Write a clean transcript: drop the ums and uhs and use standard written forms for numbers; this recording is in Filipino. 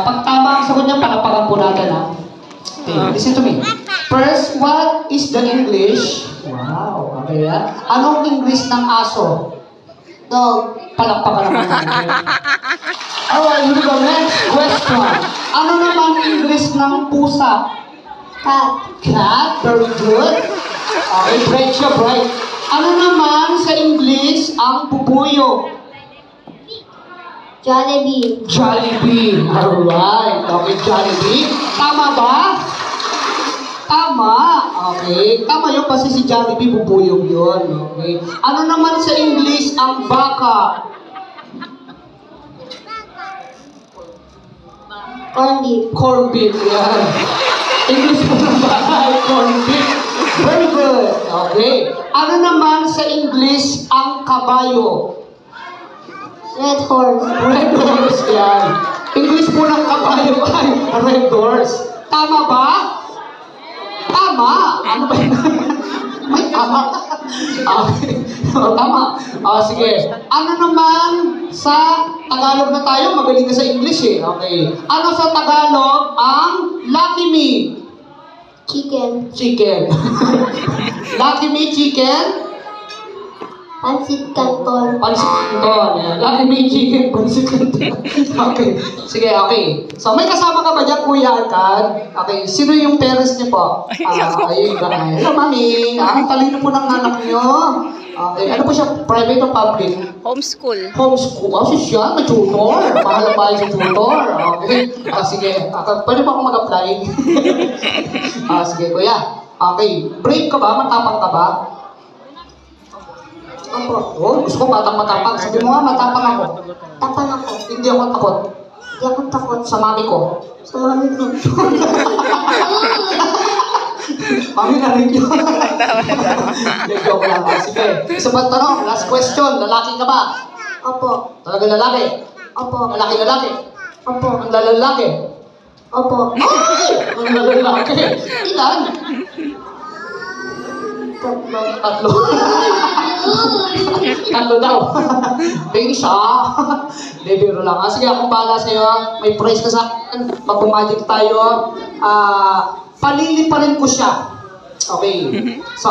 Pag tama ang sagot niya, palapakan po natin, ha? Okay, listen to me. First, what is the English? Wow, okay, ha? Anong English ng aso? Dog. Palakpakan naman natin. Alright, here we go. Next question. Ano naman English ng pusa? Cat. Cat? Very good. Okay, bright siya, bright. Ano naman sa English ang bubuyo? Jollibee. Jollibee. Alright. Okay, Jollibee. Tama ba? Tama. Okay. Tama yun kasi si Jollibee bubuyog yun. Okay. Ano naman sa English ang baka? Corned beef. Corned beef. Yan. English mo ng baka ay corned beef. Very good. Okay. Ano naman sa English ang kabayo? Red horse. Red horse. Yan. English po ng kabayo ay red horse. Tama ba? Tama. Ano ba yun? May tama. Okay. Tama. Sige. Ano naman sa Tagalog na tayo? Magaling na sa English eh. Okay. Ano sa Tagalog ang Lucky Me? Chicken. Chicken. Lucky Me chicken? Pansit canton. Pansit canton. Yan. Lucky Me chicken, pansit canton. Okay. Sige, okay. So, may kasama ka ba dyan, Kuya Arcad? Okay. Sino yung parents niyo po? Ayun ba? Hello, Mami. Ang talino po ng anak niyo. Okay. Ano po siya? Private o public? Homeschool. Homeschool. Kasi siya, may tutor. Mahal ba sa tutor? Okay. Sige. Pwede ba akong mag-apply? Sige, Kuya. Okay. Brave ka ba? Matapang ka ba? Opo. Oh, gusto ko matapang. Sabi mo nga, matapang ako. Tapang ako. Hindi ako takot. Di ako takot Sa mami ko. sa mami ko. Mami na rin yun. Hindi, joke lang. Sige. Isa pa tanong. Last question. Lalaki ka ba? Opo. Talaga lalaki? Opo. Lalaki. Opo. Ang lalaki. Opo. Ay! Ang lalaki. Ilan? Tatlo. Tatlo. Tatlo daw. May isa. Hindi, biro lang. Sige, akong bahala sa'yo. May prize ka sa akin. Magpumagic tayo. Palili pa rin ko siya. Okay. So,